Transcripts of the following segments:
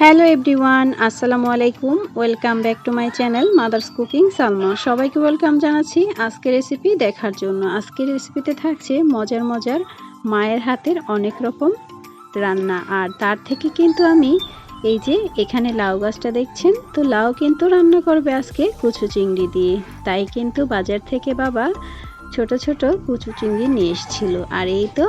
Hello everyone, আসসালামু আলাইকুম। Welcome back to my channel mother's cooking Salma. সবাইকে ওয়েলকাম জানাচ্ছি আজকের রেসিপি দেখার জন্য। আজকের রেসিপিতে থাকছে মজার মজার মায়ের হাতের অনেক রকম রান্না। আর তার থেকে কিন্তু আমি এই যে এখানে লাউ গাছটা দেখছেন, তো লাউ কিন্তু রান্না করবে আজকে কচু চিংড়ি দিয়ে। তাই কিন্তু বাজার থেকে বাবা ছোট ছোট কচু চিংড়ি নিয়ে এসেছিল। আর এই তো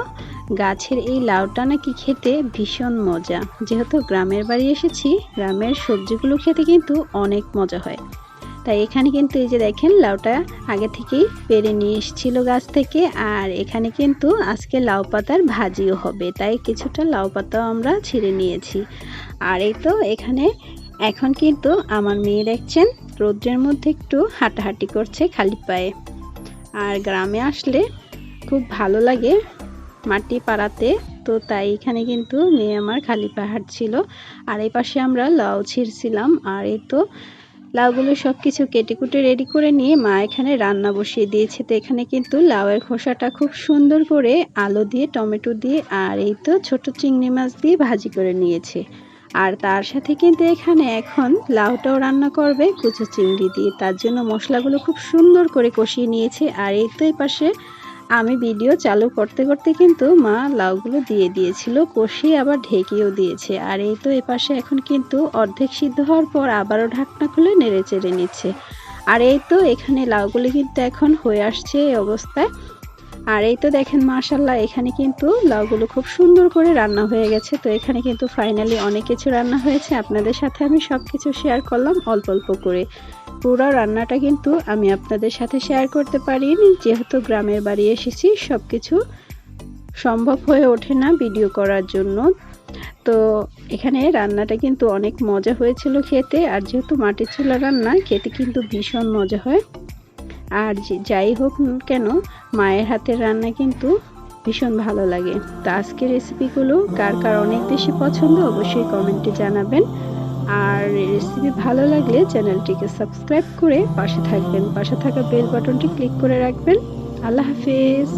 গাছের এই লাউটা নাকি খেতে ভীষণ মজা। যেহেতু গ্রামের বাড়ি এসেছি, গ্রামের সবজিগুলো খেতে কিন্তু অনেক মজা হয়। তাই এখানে কিন্তু এই যে দেখেন লাউটা আগে থেকেই পেরে নিয়ে এসেছিল গাছ থেকে। আর এখানে কিন্তু আজকে লাউ পাতার ভাজিও হবে, তাই কিছুটা লাউ পাতাও আমরা ছিঁড়ে নিয়েছি। আর এই তো এখানে এখন কিন্তু আমার মেয়ে দেখছেন রৌদ্রের মধ্যে একটু হাঁটাহাঁটি করছে খালি পায়ে। আর গ্রামে আসলে খুব ভালো লাগে মাটি পাড়াতে, তো তাই এখানে কিন্তু মেয়ে আমার খালি পা হাঁটছিল। আর এই পাশে আমরা লাউ ছিঁড়ছিলাম। আর এই তো লাউগুলো সব কিছু কেটে কুটে রেডি করে নিয়ে মা এখানে রান্না বসিয়ে দিয়েছে। তো এখানে কিন্তু লাউয়ের খোসাটা খুব সুন্দর করে আলু দিয়ে, টমেটো দিয়ে আর এই তো ছোট চিংড়ি মাছ দিয়ে ভাজি করে নিয়েছে। আর তার সাথে কিন্তু এখানে এখন লাউটাও রান্না করবে কচু চিংড়ি দিয়ে। তার জন্য মশলাগুলো খুব সুন্দর করে কষিয়ে নিয়েছে। আর এই তো এই পাশে আমি ভিডিও চালু করতে করতে কিন্তু মা লাউগুলো দিয়ে দিয়েছিল, কষিয়ে আবার ঢেকেও দিয়েছে। আর এই তো এপাশে এখন কিন্তু অর্ধেক সিদ্ধ হওয়ার পর আবারও ঢাকনা খুলে নেড়ে চেড়ে নিচ্ছে। আর এই তো এখানে লাউগুলো কিন্তু এখন হয়ে আসছে এই অবস্থায়। আর এই তো দেখেন মাশাআল্লাহ, এখানে কিন্তু লাউগুলো খুব সুন্দর করে রান্না হয়ে গেছে। তো এখানে কিন্তু ফাইনালি অনেক কিছু রান্না হয়েছে, আপনাদের সাথে আমি সব কিছু শেয়ার করলাম অল্প অল্প করে। পুরো রান্নাটা কিন্তু আমি আপনাদের সাথে শেয়ার করতে পারিনি, যেহেতু গ্রামের বাড়ি এসেছি, সব কিছু সম্ভব হয়ে ওঠে না ভিডিও করার জন্য। তো এখানে রান্নাটা কিন্তু অনেক মজা হয়েছিল খেতে। আর যেহেতু মাটির চুলা রান্না, খেতে কিন্তু ভীষণ মজা হয়। আর যাই হোক কেন, মায়ের হাতের রান্না কিন্তু ভীষণ ভালো লাগে। তো আজকের রেসিপিগুলো কার কার অনেক বেশি পছন্দ অবশ্যই কমেন্টে জানাবেন। আর রেসিপি ভালো লাগলে চ্যানেলটিকে সাবস্ক্রাইব করে পাশে থাকবেন, পাশে থাকা বেল বাটনটি ক্লিক করে রাখবেন। আল্লাহ হাফেজ।